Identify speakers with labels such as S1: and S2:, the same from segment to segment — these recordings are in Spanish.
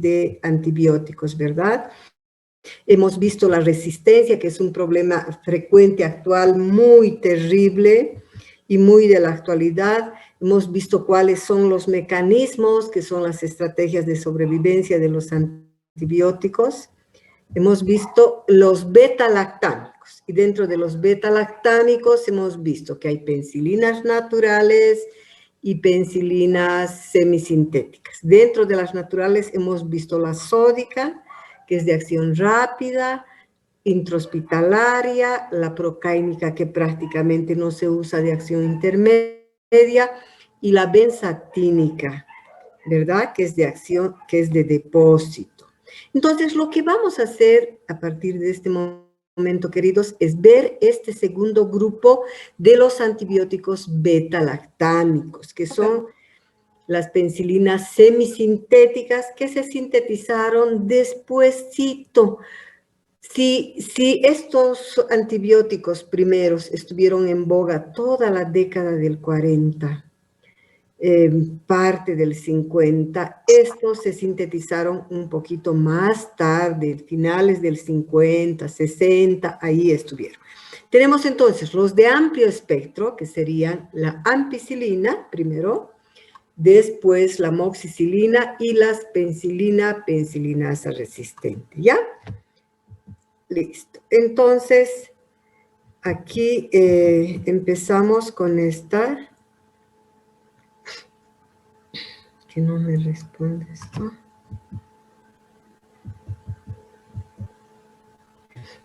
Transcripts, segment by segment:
S1: de antibióticos, ¿verdad? Hemos visto la resistencia, que es un problema frecuente actual, muy terrible y muy de la actualidad. Hemos visto cuáles son los mecanismos, que son las estrategias de sobrevivencia de los antibióticos. Hemos visto los beta-lactámicos, y dentro de los beta-lactámicos hemos visto que hay penicilinas naturales y penicilinas semisintéticas. Dentro de las naturales hemos visto la sódica, que es de acción rápida, intrahospitalaria, la procáinica, que prácticamente no se usa, de acción intermedia, y la benzatínica, ¿verdad? Que es de acción, que es de depósito. Entonces, lo que vamos a hacer a partir de este momento, queridos, es ver este segundo grupo de los antibióticos beta-lactámicos, que son las penicilinas semisintéticas, que se sintetizaron despuésito. Si estos antibióticos primeros estuvieron en boga toda la década del 40, parte del 50, estos se sintetizaron un poquito más tarde, finales del 50, 60, ahí estuvieron. Tenemos entonces los de amplio espectro, que serían la ampicilina primero, después la moxicilina y las penicilina-penicillinasa resistente, ¿ya? Listo. Entonces, aquí empezamos con esta. Que no me responde esto.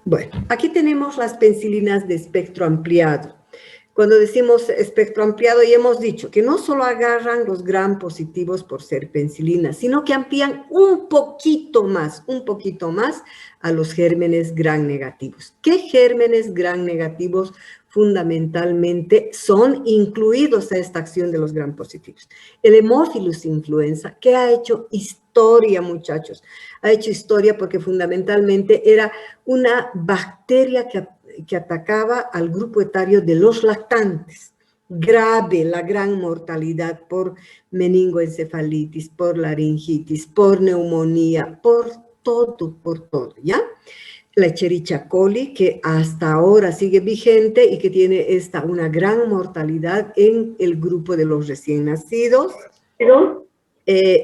S1: Bueno, aquí tenemos las penicilinas de espectro ampliado. Cuando decimos espectro ampliado, ya hemos dicho que no solo agarran los gram positivos por ser penicilinas, sino que amplían un poquito más a los gérmenes gram negativos. ¿Qué gérmenes gram negativos fundamentalmente son incluidos a esta acción de los gram positivos? El Haemophilus influenza, que ha hecho historia, muchachos. Ha hecho historia porque fundamentalmente era una bacteria que atacaba al grupo etario de los lactantes. Grave la gran mortalidad por meningoencefalitis, por laringitis, por neumonía, por todo, ¿ya? La Escherichia coli, que hasta ahora sigue vigente y que tiene una gran mortalidad en el grupo de los recién nacidos.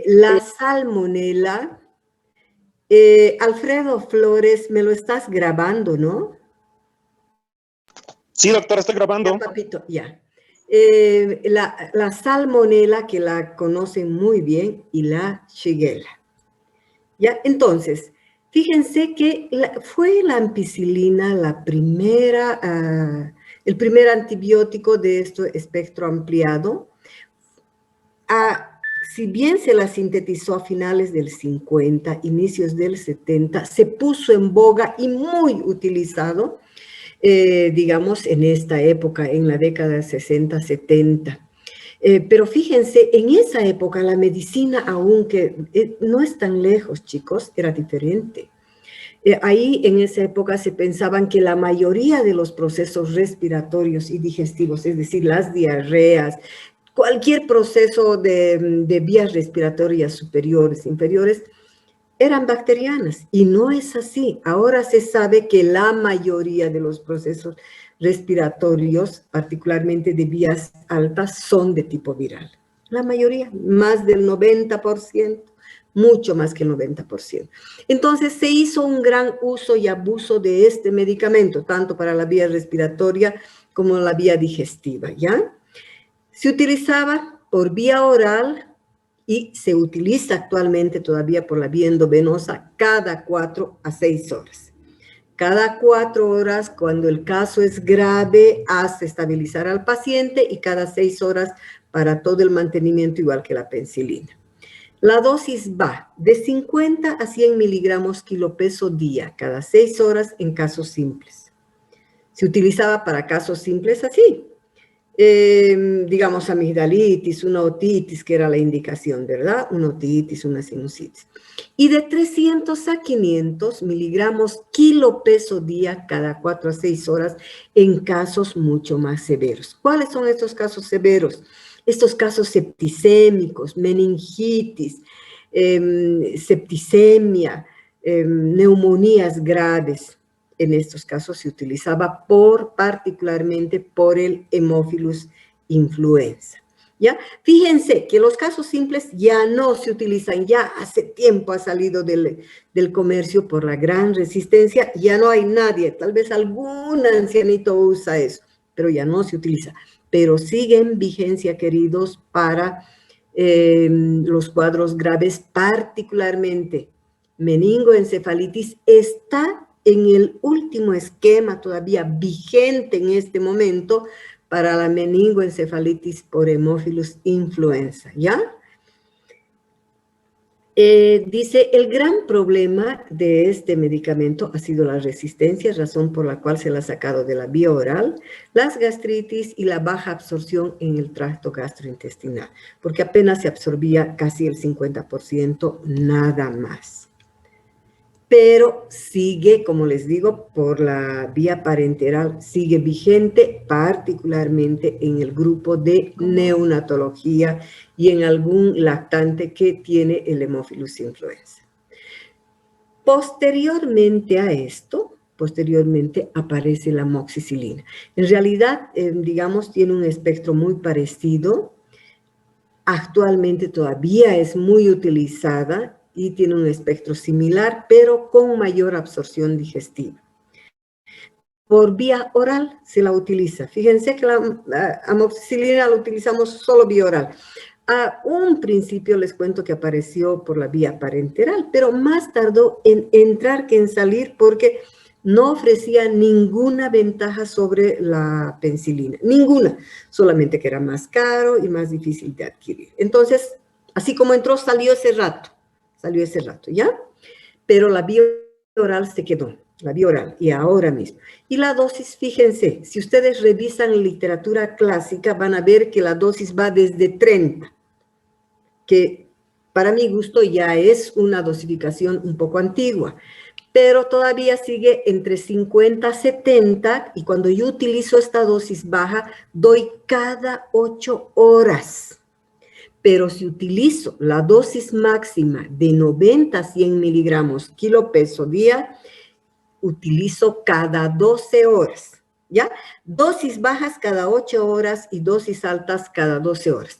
S1: La salmonela. Alfredo Flores, me lo estás grabando, ¿no?
S2: Sí, doctora, estoy grabando.
S1: Ya, papito, ya. La salmonela, que la conocen muy bien, y la shigella. ¿Ya? Entonces, fíjense que fue la ampicilina el primer antibiótico de este espectro ampliado. Si bien se la sintetizó a finales del 50, inicios del 70, se puso en boga y muy utilizado, digamos, en esta época, en la década de 60, 70. Pero fíjense, en esa época la medicina, aunque no es tan lejos, chicos, era diferente. Ahí en esa época se pensaban que la mayoría de los procesos respiratorios y digestivos, es decir, las diarreas, cualquier proceso de vías respiratorias superiores, inferiores, eran bacterianas, y no es así. Ahora se sabe que la mayoría de los procesos respiratorios, particularmente de vías altas, son de tipo viral. La mayoría, más del 90%, mucho más que el 90%. Entonces se hizo un gran uso y abuso de este medicamento, tanto para la vía respiratoria como la vía digestiva, ¿ya? Se utilizaba por vía oral y se utiliza actualmente todavía por la vía endovenosa cada 4 a 6 horas. Cada 4 horas, cuando el caso es grave, hace estabilizar al paciente, y cada 6 horas para todo el mantenimiento, igual que la penicilina. La dosis va de 50 a 100 miligramos kilopeso día, cada 6 horas en casos simples. Se utilizaba para casos simples así. Digamos, amigdalitis, una otitis, que era la indicación, ¿verdad? Una otitis, una sinusitis. Y de 300 a 500 miligramos kilopeso día cada 4 a 6 horas en casos mucho más severos. ¿Cuáles son estos casos severos? Estos casos septicémicos, meningitis, septicemia, neumonías graves. En estos casos se utilizaba particularmente por el Haemophilus influenza. ¿Ya? Fíjense que los casos simples ya no se utilizan, ya hace tiempo ha salido del comercio por la gran resistencia, ya no hay nadie, tal vez algún ancianito usa eso, pero ya no se utiliza. Pero sigue en vigencia, queridos, para los cuadros graves, particularmente meningoencefalitis, está en el último esquema todavía vigente en este momento para la meningoencefalitis por Haemophilus influenza, ¿ya? Dice, el gran problema de este medicamento ha sido la resistencia, razón por la cual se la ha sacado de la vía oral, las gastritis y la baja absorción en el tracto gastrointestinal, porque apenas se absorbía casi el 50%, nada más. Pero sigue, como les digo, por la vía parenteral, sigue vigente particularmente en el grupo de neonatología y en algún lactante que tiene el Haemophilus influenza. Posteriormente a esto, aparece la amoxicilina. En realidad, digamos, tiene un espectro muy parecido. Actualmente todavía es muy utilizada y tiene un espectro similar, pero con mayor absorción digestiva. Por vía oral se la utiliza. Fíjense que la amoxicilina la utilizamos solo vía oral. A un principio les cuento que apareció por la vía parenteral, pero más tardó en entrar que en salir porque no ofrecía ninguna ventaja sobre la penicilina, ninguna, solamente que era más caro y más difícil de adquirir. Entonces, así como entró, salió ese rato, ¿ya? Pero la vía oral se quedó, la vía oral, y ahora mismo. Y la dosis, fíjense, si ustedes revisan literatura clásica, van a ver que la dosis va desde 30, que para mi gusto ya es una dosificación un poco antigua, pero todavía sigue entre 50 a 70, y cuando yo utilizo esta dosis baja, doy cada 8 horas. Pero si utilizo la dosis máxima de 90 a 100 miligramos kilo peso día, utilizo cada 12 horas, ¿ya? Dosis bajas cada 8 horas y dosis altas cada 12 horas.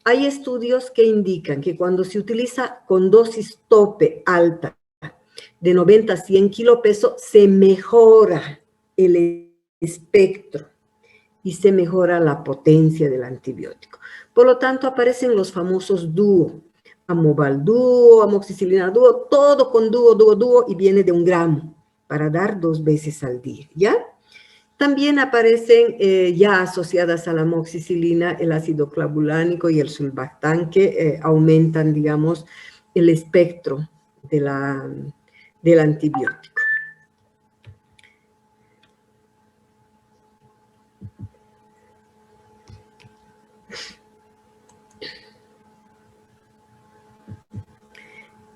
S1: Hay estudios que indican que cuando se utiliza con dosis tope alta, de 90 a 100 kilopeso, se mejora el espectro y se mejora la potencia del antibiótico. Por lo tanto, aparecen los famosos dúo, Amoval dúo, amoxicilina dúo, todo con dúo, y viene de 1 gramo para dar 2 veces al día, ¿ya? También aparecen ya asociadas a la amoxicilina el ácido clavulánico y el sulbactán, que aumentan, digamos, el espectro del antibiótico.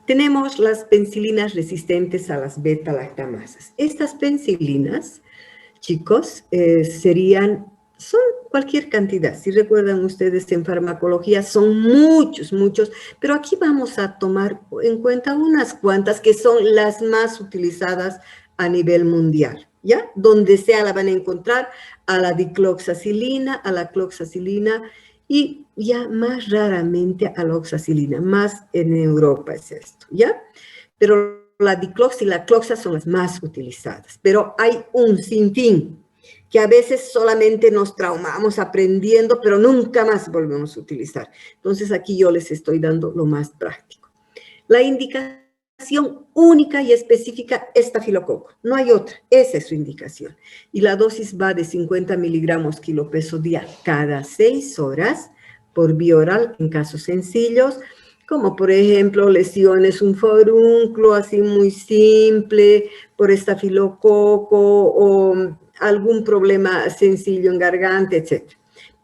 S1: Tenemos las penicilinas resistentes a las beta-lactamasas. Estas penicilinas, chicos, son cualquier cantidad. Si recuerdan ustedes en farmacología, son muchos, pero aquí vamos a tomar en cuenta unas cuantas que son las más utilizadas a nivel mundial, ¿ya? Donde sea la van a encontrar, a la dicloxacilina, a la cloxacilina, y ya más raramente a la oxacilina, más en Europa es esto, ¿ya? Pero la diclox y la cloxa son las más utilizadas, pero hay un sinfín que a veces solamente nos traumamos aprendiendo, pero nunca más volvemos a utilizar. Entonces aquí yo les estoy dando lo más práctico. La indicación única y específica, estafilococo, no hay otra, esa es su indicación. Y la dosis va de 50 miligramos kilo peso día cada 6 horas por vía oral en casos sencillos, como por ejemplo lesiones, un forúnculo así muy simple, por estafilococo o algún problema sencillo en garganta, etc.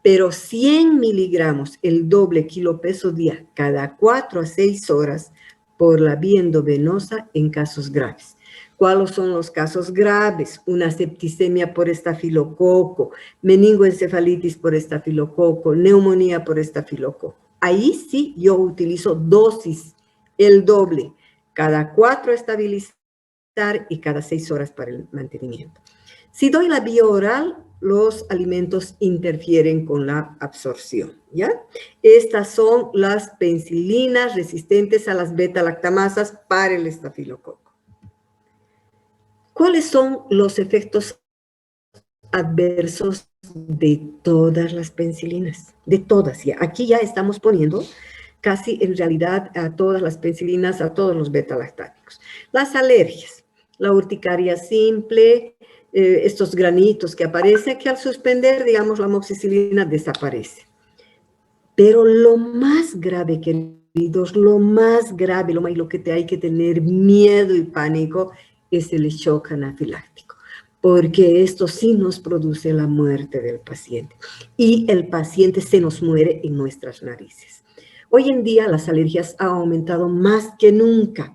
S1: Pero 100 miligramos, el doble kilo peso día, cada 4 a 6 horas por la vía endovenosa en casos graves. ¿Cuáles son los casos graves? Una septicemia por estafilococo, meningoencefalitis por estafilococo, neumonía por estafilococo. Ahí sí yo utilizo dosis el doble, cada 4 estabilizar y cada 6 horas para el mantenimiento. Si doy la vía oral, los alimentos interfieren con la absorción, ¿ya? Estas son las penicilinas resistentes a las beta-lactamasas para el estafilococo. ¿Cuáles son los efectos adversos de todas las penicilinas? De todas, ya. Aquí ya estamos poniendo casi en realidad a todas las penicilinas, a todos los beta-lactámicos. Las alergias, la urticaria simple, estos granitos que aparecen, que al suspender, digamos, la amoxicilina desaparece. Pero lo más grave, queridos, lo más grave, lo que hay que tener miedo y pánico es el shock anafiláctico, porque esto sí nos produce la muerte del paciente y el paciente se nos muere en nuestras narices. Hoy en día las alergias han aumentado más que nunca,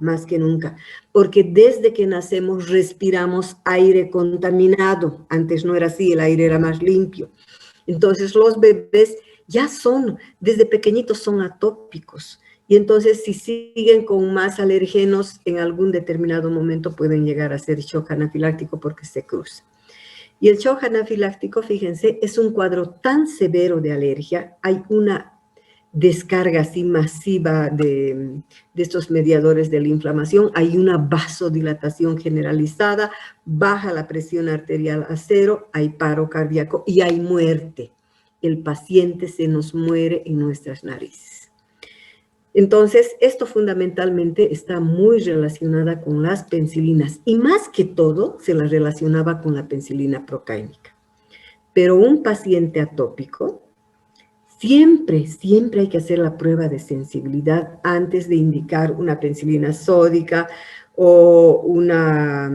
S1: porque desde que nacemos respiramos aire contaminado. Antes no era así, el aire era más limpio. Entonces los bebés ya desde pequeñitos son atópicos. Y entonces si siguen con más alergenos, en algún determinado momento pueden llegar a ser shock anafiláctico porque se cruza. Y el shock anafiláctico, fíjense, es un cuadro tan severo de alergia. Hay una descarga así masiva de estos mediadores de la inflamación, hay una vasodilatación generalizada, baja la presión arterial a 0, hay paro cardíaco y hay muerte. El paciente se nos muere en nuestras narices. Entonces, esto fundamentalmente está muy relacionada con las penicilinas y más que todo se la relacionaba con la penicilina procáinica. Pero un paciente atópico, siempre hay que hacer la prueba de sensibilidad antes de indicar una penicilina sódica o una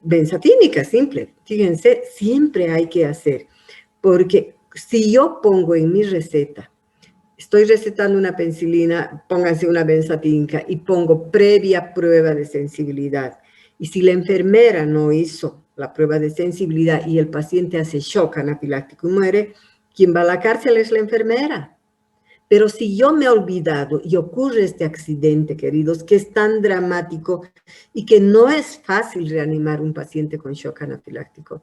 S1: benzatínica simple. Fíjense, siempre hay que hacer, porque si yo pongo en mi receta, estoy recetando una penicilina, pónganse una benzatínica y pongo previa prueba de sensibilidad. Y si la enfermera no hizo la prueba de sensibilidad y el paciente hace shock anafiláctico y muere, quien va a la cárcel es la enfermera. Pero si yo me he olvidado y ocurre este accidente, queridos, que es tan dramático y que no es fácil reanimar un paciente con shock anafiláctico,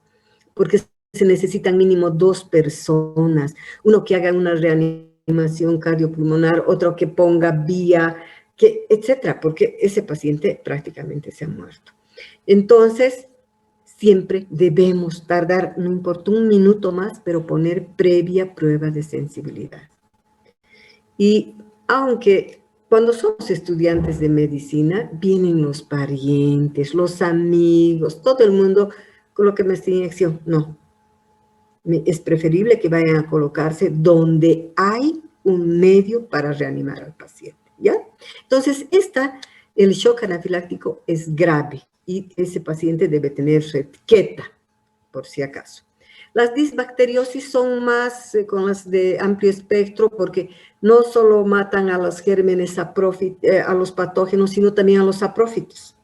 S1: porque se necesitan mínimo 2 personas, uno que haga una reanimación cardiopulmonar, otro que ponga vía, etcétera, porque ese paciente prácticamente se ha muerto. Entonces, siempre debemos tardar, no importa un minuto más, pero poner previa prueba de sensibilidad. Y aunque cuando somos estudiantes de medicina, vienen los parientes, los amigos, todo el mundo con lo que me está inyección. No, es preferible que vayan a colocarse donde hay un medio para reanimar al paciente, ¿ya? Entonces, el shock anafiláctico es grave y ese paciente debe tener su etiqueta, por si acaso. Las disbacteriosis son más con las de amplio espectro porque no solo matan a los gérmenes a los patógenos, sino también a los saprófitos.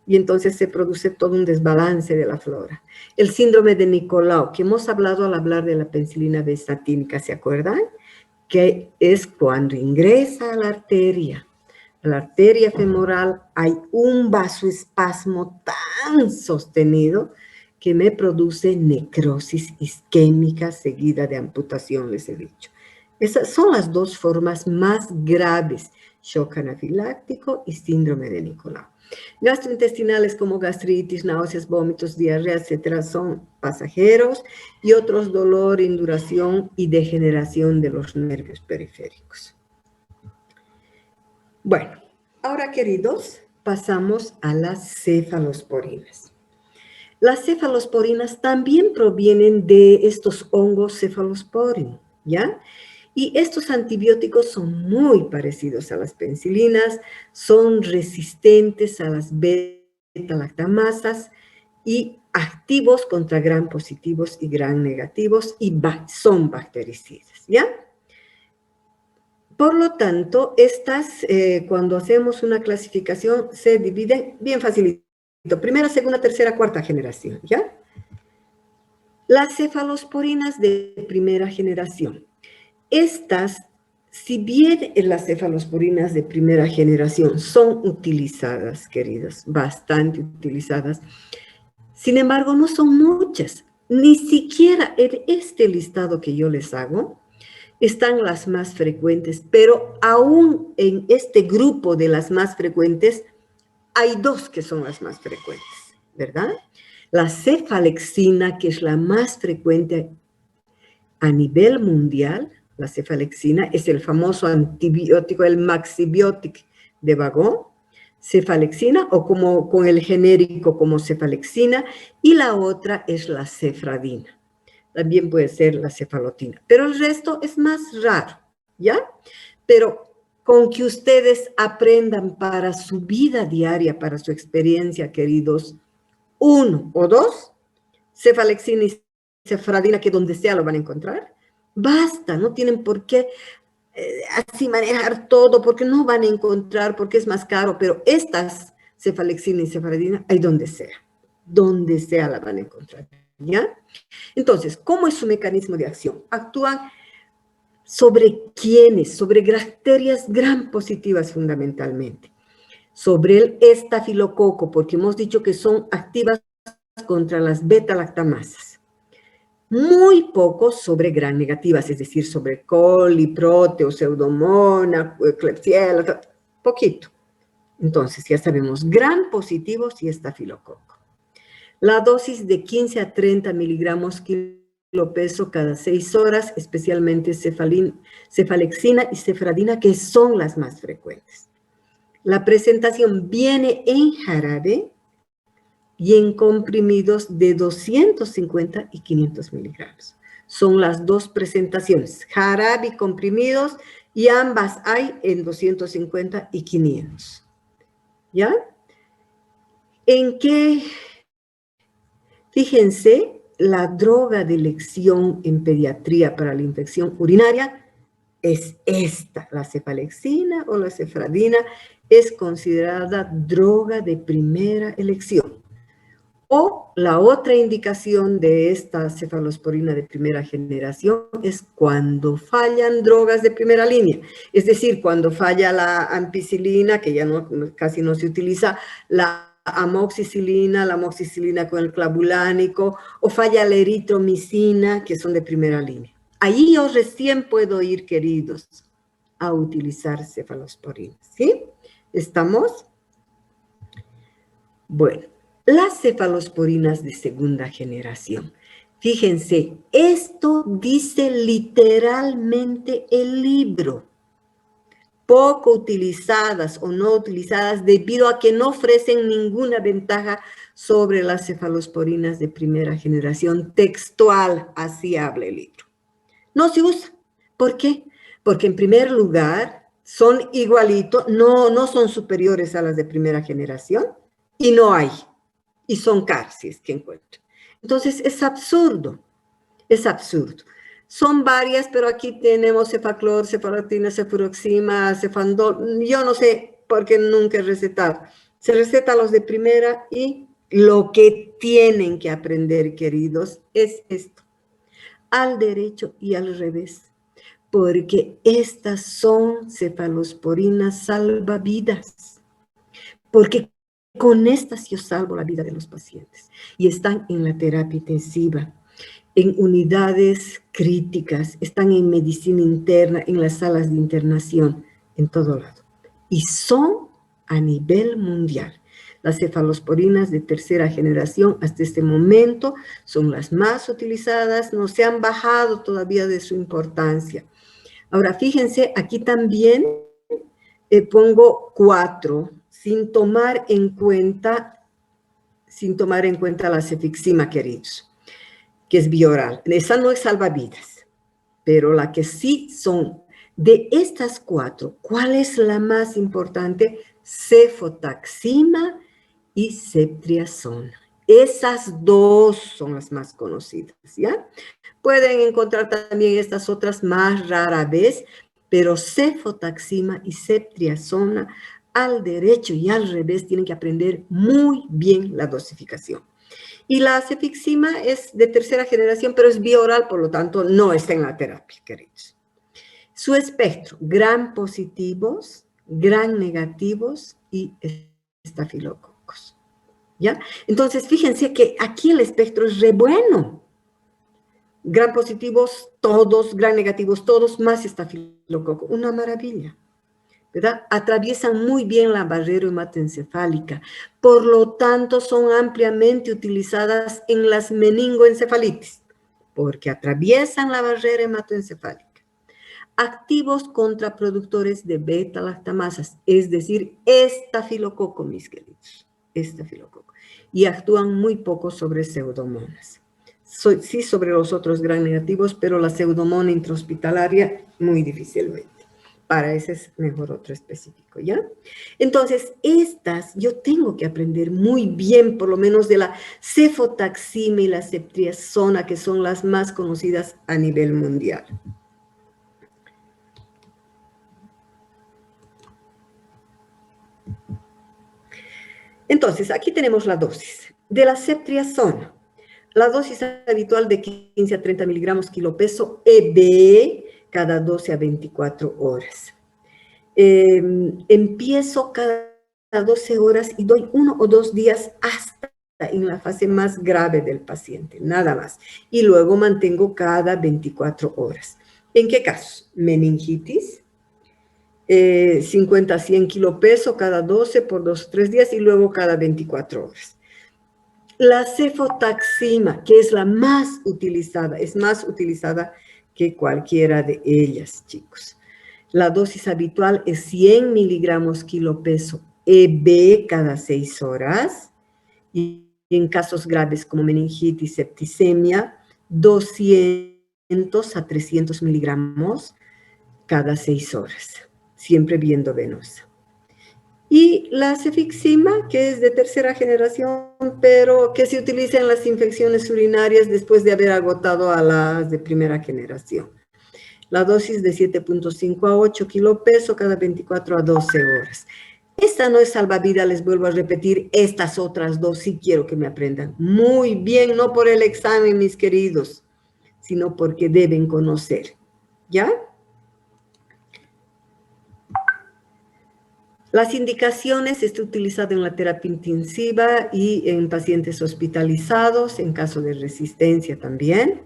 S1: Y entonces se produce todo un desbalance de la flora. El síndrome de Nicolau, que hemos hablado al hablar de la penicilina benzatínica, ¿se acuerdan? Que es cuando ingresa a la arteria femoral, hay un vasoespasmo tan sostenido que me produce necrosis isquémica seguida de amputación, les he dicho. Esas son las 2 formas más graves, shock anafiláctico y síndrome de Nicolau. Gastrointestinales como gastritis, náuseas, vómitos, diarrea, etcétera, son pasajeros y otros dolor, induración y degeneración de los nervios periféricos. Bueno, ahora, queridos, pasamos a las cefalosporinas. Las cefalosporinas también provienen de estos hongos Cephalosporium, ¿ya? Y estos antibióticos son muy parecidos a las penicilinas, son resistentes a las beta-lactamasas y activos contra gram positivos y gram negativos y son bactericidas, ¿ya? Por lo tanto, estas, cuando hacemos una clasificación, se dividen bien facilito. Primera, segunda, tercera, cuarta generación, ¿ya? Las cefalosporinas de primera generación. Estas si bien las cefalosporinas de primera generación son utilizadas, queridos, bastante utilizadas, sin embargo, no son muchas. Ni siquiera en este listado que yo les hago están las más frecuentes, pero aún en este grupo de las más frecuentes hay dos que son las más frecuentes, ¿verdad? La cefalexina, que es la más frecuente a nivel mundial. La cefalexina es el famoso antibiótico, el Maxibiotic de Vagón, cefalexina, o como con el genérico como cefalexina, y la otra es la cefradina. También puede ser la cefalotina, pero el resto es más raro, ¿ya? Pero con que ustedes aprendan para su vida diaria, para su experiencia, queridos, uno o dos, cefalexina y cefradina, que donde sea lo van a encontrar, basta, no tienen por qué así manejar todo, porque no van a encontrar, porque es más caro, pero estas, cefalexina y cefradina, hay donde sea la van a encontrar, ¿ya? Entonces, ¿cómo es su mecanismo de acción? Actúan sobre quiénes, sobre bacterias gram positivas fundamentalmente, sobre el estafilococo, porque hemos dicho que son activas contra las beta-lactamasas. Muy poco sobre gram negativas, es decir, sobre coli, proteo, pseudomonas, klebsiella, poquito. Entonces, ya sabemos, gram positivos y estafilococo. La dosis de 15 a 30 miligramos kilo peso cada 6 horas, especialmente cefalexina y cefradina, que son las más frecuentes. La presentación viene en jarabe y en comprimidos de 250 y 500 miligramos. Son las dos presentaciones, jarabe y comprimidos, y ambas hay en 250 y 500. ¿Ya? ¿En qué? Fíjense, la droga de elección en pediatría para la infección urinaria es esta, la cefalexina o la cefradina, es considerada droga de primera elección. O la otra indicación de esta cefalosporina de primera generación es cuando fallan drogas de primera línea, es decir, cuando falla la ampicilina, que ya casi no se utiliza, la amoxicilina con el clavulánico, o falla la eritromicina, que son de primera línea. Ahí yo recién puedo ir, queridos, a utilizar cefalosporinas, ¿sí? ¿Estamos? Bueno, las cefalosporinas de segunda generación. Fíjense, esto dice literalmente el libro. Poco utilizadas o no utilizadas debido a que no ofrecen ninguna ventaja sobre las cefalosporinas de primera generación. Textual, así habla el libro. No se usa. ¿Por qué? Porque en primer lugar son igualitos, no son superiores a las de primera generación y no hay. Y son caras, si es que encuentro. Entonces, es absurdo, es absurdo. Son varias, pero aquí tenemos cefaclor, cefalotina, cefuroxima, cefandol. Yo no sé por qué nunca he recetado. Se receta los de primera y lo que tienen que aprender, queridos, es esto. Al derecho y al revés. Porque estas son cefalosporinas salvavidas. Porque con estas yo salvo la vida de los pacientes y están en la terapia intensiva, en unidades críticas, están en medicina interna, en las salas de internación, en todo lado. Y son a nivel mundial. Las cefalosporinas de tercera generación hasta este momento son las más utilizadas, no se han bajado todavía de su importancia. Ahora, fíjense, aquí también pongo 4, sin tomar en cuenta la cefixima, queridos, que es bioral. Esa no es salvavidas, pero la que sí son de estas 4, ¿cuál es la más importante? Cefotaxima y ceftriaxona. Esas dos son las más conocidas, ¿ya? Pueden encontrar también estas otras más rara vez, pero cefotaxima y ceftriaxona al derecho y al revés tienen que aprender muy bien la dosificación. Y la cefixima es de tercera generación, pero es bioral, por lo tanto no está en la terapia, queridos. Su espectro, gram positivos, gram negativos y estafilococos. ¿Ya? Entonces, fíjense que aquí el espectro es re bueno. Gram positivos todos, gram negativos todos, más estafilococo. Una maravilla, ¿verdad? Atraviesan muy bien la barrera hematoencefálica. Por lo tanto, son ampliamente utilizadas en las meningoencefalitis, porque atraviesan la barrera hematoencefálica. Activos contraproductores de beta-lactamasas, es decir, estafilococo, mis queridos, estafilococo. Y actúan muy poco sobre pseudomonas. Sí sobre los otros gram negativos, pero la pseudomona intrahospitalaria muy difícilmente. Para ese es mejor otro específico, ¿ya? Entonces, estas yo tengo que aprender muy bien, por lo menos de la cefotaxima y la ceftriaxona, que son las más conocidas a nivel mundial. Entonces, aquí tenemos la dosis. De la ceftriaxona, la dosis habitual de 15 a 30 miligramos kilopeso EB cada 12 a 24 horas. Empiezo cada 12 horas y doy 1 o 2 días hasta en la fase más grave del paciente, nada más. Y luego mantengo cada 24 horas. ¿En qué casos? Meningitis, 50 a 100 kilopeso cada 12 por 2 o 3 días y luego cada 24 horas. La cefotaxima, que es la más utilizada, es más utilizada que cualquiera de ellas, chicos. La dosis habitual es 100 miligramos kilopeso EB cada 6 horas. Y en casos graves como meningitis, septicemia, 200 a 300 miligramos cada 6 horas, siempre viendo venosa. Y la cefixima, que es de tercera generación, pero que se utiliza en las infecciones urinarias después de haber agotado a las de primera generación. La dosis de 7.5 a 8 kilopeso cada 24 a 12 horas. Esta no es salvavidas, les vuelvo a repetir, estas otras dos sí quiero que me aprendan muy bien, no por el examen, mis queridos, sino porque deben conocer, ¿ya? Las indicaciones está utilizada en la terapia intensiva y en pacientes hospitalizados, en caso de resistencia también.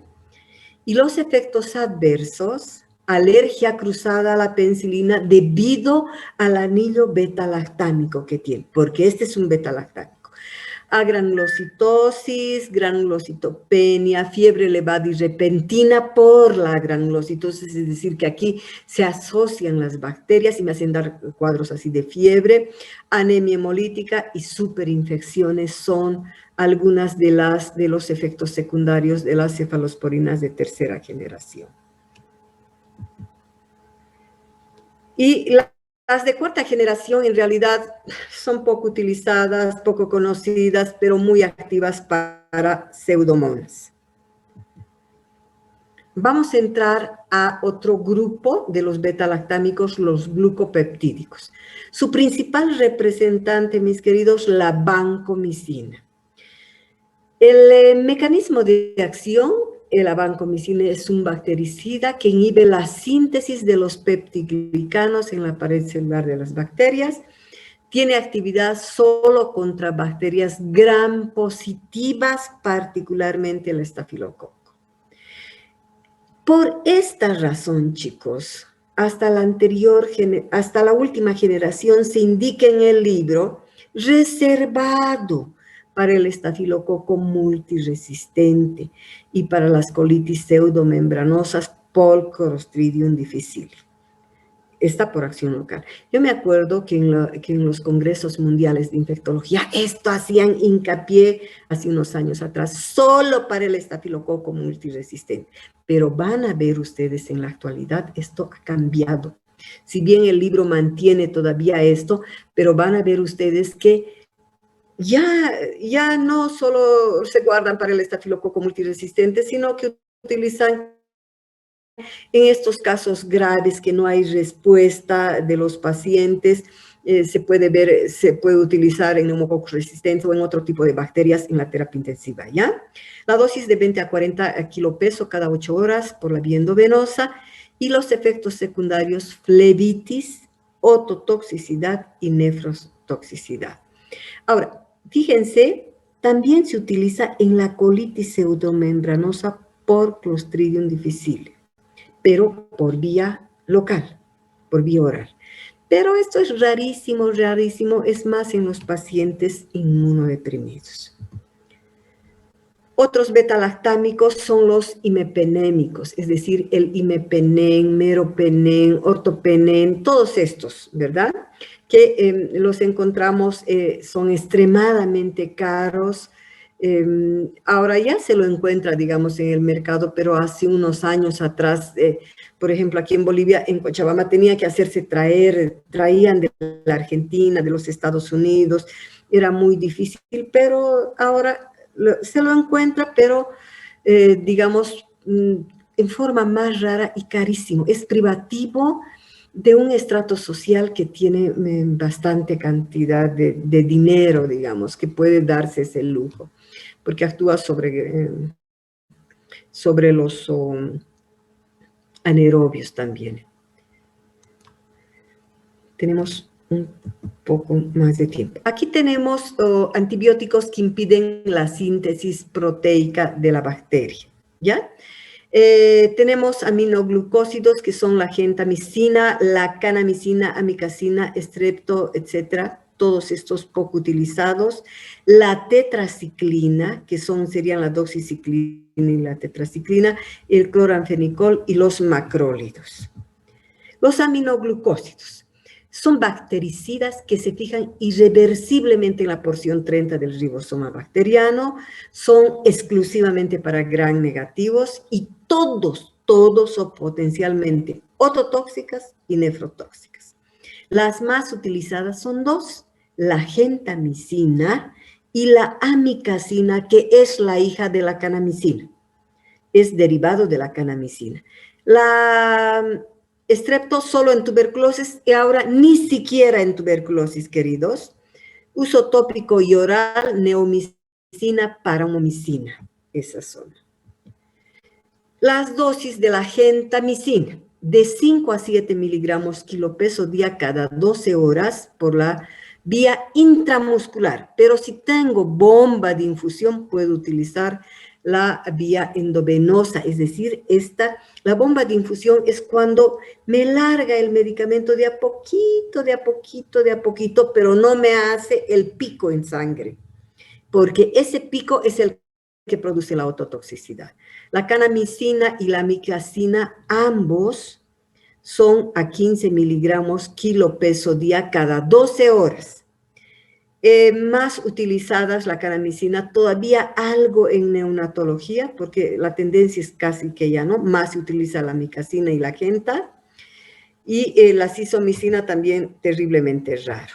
S1: Y los efectos adversos, alergia cruzada a la penicilina debido al anillo beta-lactámico que tiene, porque este es un beta-lactámico. Agranulocitosis, granulocitopenia, fiebre elevada y repentina por la granulocitosis, es decir, que aquí se asocian las bacterias y me hacen dar cuadros así de fiebre, anemia hemolítica y superinfecciones son algunas de los efectos secundarios de las cefalosporinas de tercera generación. Y las de cuarta generación en realidad son poco utilizadas, poco conocidas, pero muy activas para pseudomonas. Vamos a entrar a otro grupo de los beta-lactámicos, los glucopeptídicos. Su principal representante, mis queridos, la vancomicina. El mecanismo de acción, la vancomicina es un bactericida que inhibe la síntesis de los peptiglicanos en la pared celular de las bacterias. Tiene actividad solo contra bacterias gram positivas, particularmente el estafilococo. Por esta razón, chicos, hasta la última generación se indica en el libro reservado para el estafilococo multiresistente y para las colitis pseudomembranosas por Clostridium difficile. Está por acción local. Yo me acuerdo que en los congresos mundiales de infectología esto hacían hincapié hace unos años atrás, solo para el estafilococo multiresistente. Pero van a ver ustedes en la actualidad, esto ha cambiado. Si bien el libro mantiene todavía esto, pero van a ver ustedes que ya no solo se guardan para el estafilococo multiresistente, sino que utilizan en estos casos graves que no hay respuesta de los pacientes, se puede utilizar en neumococos resistentes o en otro tipo de bacterias en la terapia intensiva, ¿ya? La dosis de 20 a 40 kilopeso cada 8 horas por la vía endovenosa y los efectos secundarios flebitis, ototoxicidad y nefrotoxicidad. Ahora, fíjense, también se utiliza en la colitis pseudomembranosa por Clostridium difficile, pero por vía local, por vía oral. Pero esto es rarísimo, rarísimo, es más en los pacientes inmunodeprimidos. Otros betalactámicos son los imepenémicos, es decir, el imepenen, meropenem, ortopenem, todos estos, ¿verdad? Que los encontramos, son extremadamente caros. Ahora ya se lo encuentra, digamos, en el mercado, pero hace unos años atrás, por ejemplo, aquí en Bolivia, en Cochabamba, tenía que hacerse traían de la Argentina, de los Estados Unidos, era muy difícil, pero ahora se lo encuentra, pero digamos, en forma más rara y carísimo. Es privativo de un estrato social que tiene bastante cantidad de dinero, digamos, que puede darse ese lujo, porque actúa sobre los anaerobios también. Tenemos un poco más de tiempo. Aquí tenemos antibióticos que impiden la síntesis proteica de la bacteria, ¿ya? Tenemos aminoglucósidos que son la gentamicina, la canamicina, amicacina, estrepto, etcétera, todos estos poco utilizados. La tetraciclina, que serían la doxiciclina y la tetraciclina, el cloranfenicol y los macrólidos. Los aminoglucósidos son bactericidas que se fijan irreversiblemente en la porción 30 del ribosoma bacteriano, son exclusivamente para gram negativos y todos son potencialmente ototóxicas y nefrotóxicas. Las más utilizadas son dos, la gentamicina y la amicacina, que es la hija de la canamicina, es derivado de la canamicina. La estrepto solo en tuberculosis y ahora ni siquiera en tuberculosis, queridos. Uso tópico y oral, neomicina, paromomicina. Esas son. Las dosis de la gentamicina, de 5 a 7 miligramos kilopeso día cada 12 horas por la vía intramuscular. Pero si tengo bomba de infusión, puedo utilizar la vía endovenosa, es decir, la bomba de infusión es cuando me larga el medicamento de a poquito, de a poquito, de a poquito, pero no me hace el pico en sangre, porque ese pico es el que produce la ototoxicidad. La canamicina y la amicacina, ambos son a 15 miligramos kilopeso día cada 12 horas. Más utilizadas la canamicina, todavía algo en neonatología, porque la tendencia es casi que ya no, más se utiliza la amicacina y la genta, y la sizomicina también terriblemente raro.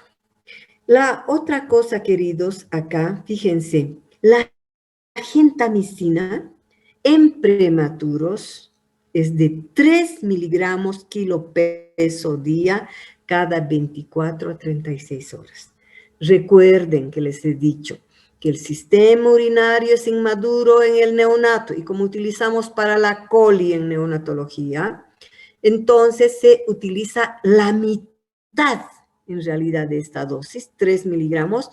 S1: La otra cosa, queridos, acá, fíjense, la gentamicina en prematuros es de 3 miligramos kilopeso día cada 24 a 36 horas. Recuerden que les he dicho que el sistema urinario es inmaduro en el neonato y como utilizamos para la coli en neonatología, entonces se utiliza la mitad en realidad de esta dosis, 3 miligramos.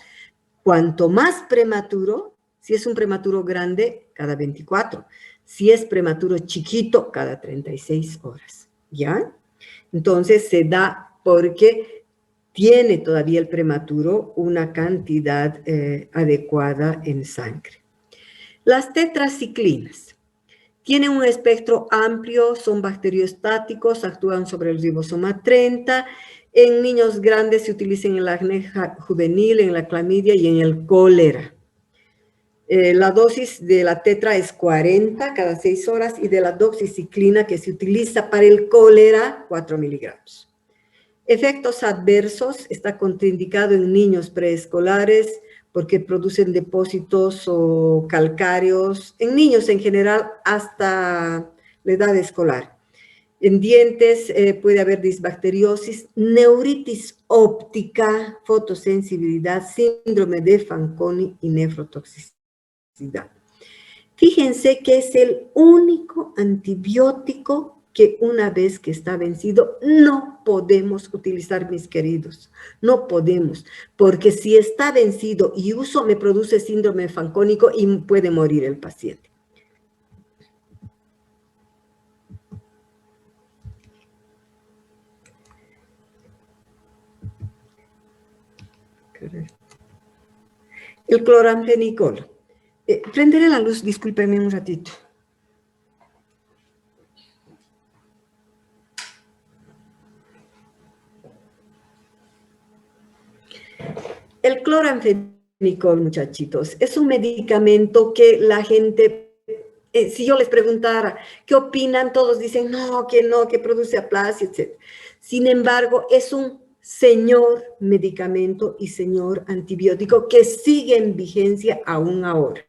S1: Cuanto más prematuro, si es un prematuro grande, cada 24. Si es prematuro chiquito, cada 36 horas, ¿ya? Entonces se da porque tiene todavía el prematuro una cantidad adecuada en sangre. Las tetraciclinas tienen un espectro amplio, son bacteriostáticos, actúan sobre el ribosoma 30. En niños grandes se utilizan en la acné juvenil, en la clamidia y en el cólera. La dosis de la tetra es 40 cada 6 horas y de la doxiciclina que se utiliza para el cólera, 4 miligramos. Efectos adversos, está contraindicado en niños preescolares porque producen depósitos o calcáreos, en niños en general hasta la edad escolar. En dientes puede haber disbacteriosis, neuritis óptica, fotosensibilidad, síndrome de Fanconi y nefrotoxicidad. Fíjense que es el único antibiótico que una vez que está vencido, no podemos utilizar, mis queridos, no podemos, porque si está vencido y uso, me produce síndrome fancónico y puede morir el paciente. El cloranfenicol. Prenderé la luz, discúlpeme un ratito. El cloranfenicol, muchachitos, es un medicamento que la gente, si yo les preguntara qué opinan, todos dicen no, que produce aplasia, etc. Sin embargo, es un señor medicamento y señor antibiótico que sigue en vigencia aún ahora.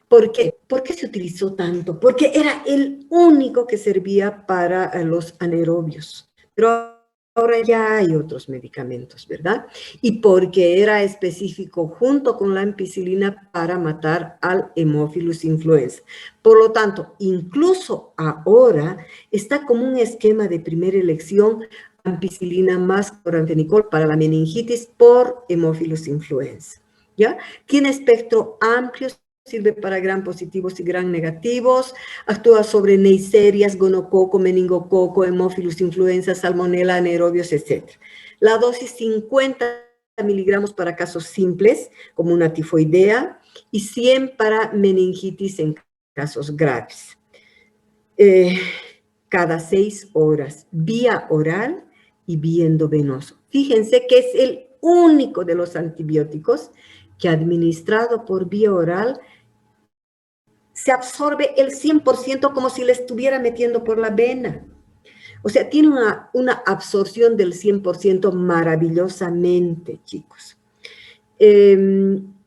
S1: ¿Por qué? ¿Por qué se utilizó tanto? Porque era el único que servía para los anaerobios. Pero ahora ya hay otros medicamentos, ¿verdad? Y porque era específico junto con la ampicilina para matar al Haemophilus influenza. Por lo tanto, incluso ahora está como un esquema de primera elección ampicilina más cloranfenicol para la meningitis por Haemophilus influenza, ¿ya? Tiene espectro amplio, sirve para gram positivos y gram negativos, actúa sobre neiserias, gonococo, meningococo, Haemophilus influenza, salmonella, anaerobios, etc. La dosis 50 miligramos para casos simples, como una tifoidea, y 100 para meningitis en casos graves. Cada 6 horas, vía oral y vía endovenoso. Fíjense que es el único de los antibióticos que administrado por vía oral se absorbe el 100% como si le estuviera metiendo por la vena. O sea, tiene una absorción del 100% maravillosamente, chicos.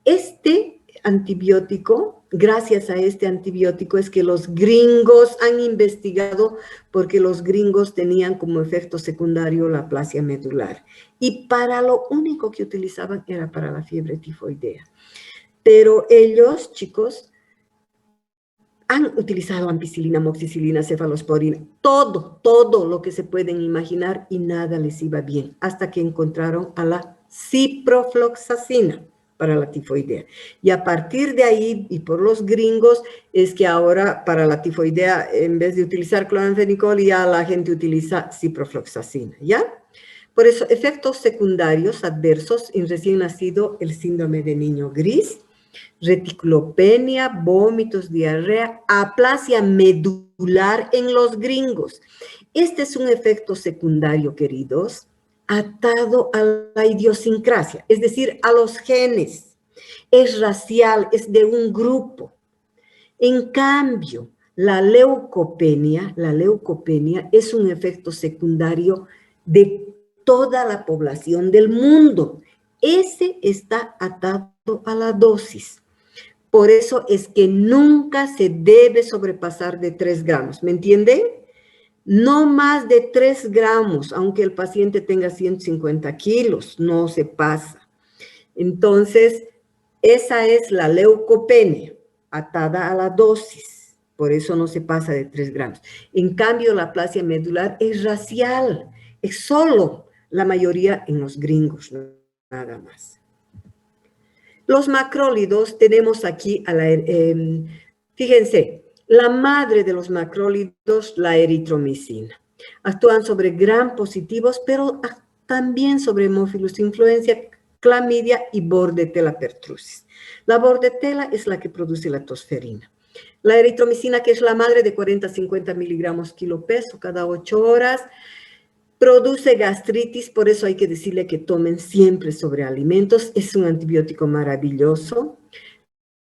S1: Este antibiótico, gracias a este antibiótico, es que los gringos han investigado porque los gringos tenían como efecto secundario la aplasia medular. Y para lo único que utilizaban era para la fiebre tifoidea. Pero ellos, chicos, han utilizado ampicilina, moxicilina, cefalosporina, todo lo que se pueden imaginar y nada les iba bien, hasta que encontraron a la ciprofloxacina para la tifoidea. Y a partir de ahí, y por los gringos, es que ahora para la tifoidea, en vez de utilizar cloranfenicol, ya la gente utiliza ciprofloxacina, ¿ya? Por eso, efectos secundarios adversos en recién nacido, el síndrome de niño gris, reticulopenia, vómitos, diarrea, aplasia medular en los gringos. Este es un efecto secundario, queridos, atado a la idiosincrasia, es decir, a los genes. Es racial, es de un grupo. En cambio, la leucopenia es un efecto secundario de toda la población del mundo. Ese está atado a la dosis. Por eso es que nunca se debe sobrepasar de 3 gramos, ¿me entienden? No más de 3 gramos, aunque el paciente tenga 150 kilos, no se pasa. Entonces, esa es la leucopenia, atada a la dosis, por eso no se pasa de 3 gramos. En cambio, la aplasia medular es racial, es solo la mayoría en los gringos, nada más. Los macrólidos tenemos aquí, fíjense, la madre de los macrólidos, la eritromicina. Actúan sobre gram positivos, pero también sobre Haemophilus influenza, clamidia y Bordetella pertussis. La Bordetella es la que produce la tosferina. La eritromicina, que es la madre de 40 a 50 miligramos kilo peso cada 8 horas, produce gastritis, por eso hay que decirle que tomen siempre sobre alimentos. Es un antibiótico maravilloso.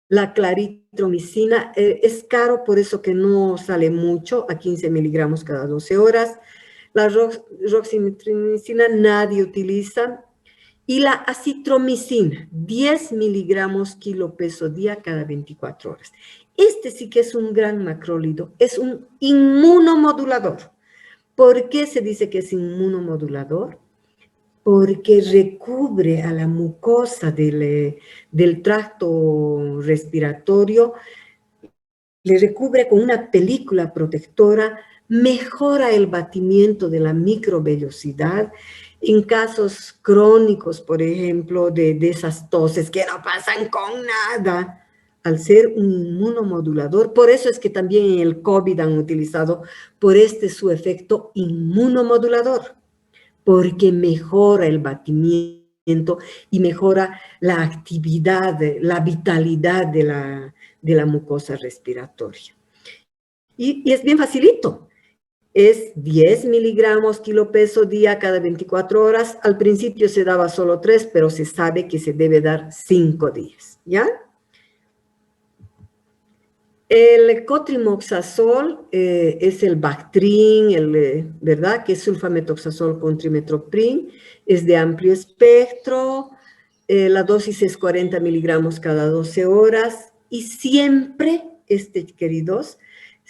S1: La claritromicina es caro, por eso que no sale mucho, a 15 miligramos cada 12 horas. La roximitromicina nadie utiliza. Y la acitromicina, 10 miligramos kilo peso día cada 24 horas. Este sí que es un gran macrólido, es un inmunomodulador. ¿Por qué se dice que es inmunomodulador? Porque recubre a la mucosa del tracto respiratorio, le recubre con una película protectora mejora el batimiento de la microvellosidad en casos crónicos, por ejemplo, de esas toses que no pasan con nada, al ser un inmunomodulador. Por eso es que también en el COVID han utilizado por su efecto inmunomodulador, porque mejora el batimiento y mejora la actividad, la vitalidad de la mucosa respiratoria. Y es bien facilito. Es 10 miligramos kilo peso día cada 24 horas. Al principio se daba solo 3, pero se sabe que se debe dar 5 días, ¿ya? El cotrimoxazol es el Bactrim, ¿verdad? Que es sulfametoxazol con trimetoprim. Es de amplio espectro. La dosis es 40 miligramos cada 12 horas. Y siempre, queridos,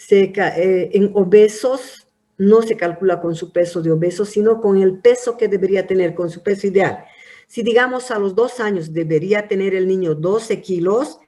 S1: en obesos, no se calcula con su peso de obeso, sino con el peso que debería tener, con su peso ideal. Si digamos a los 2 años debería tener el niño 12 kilos,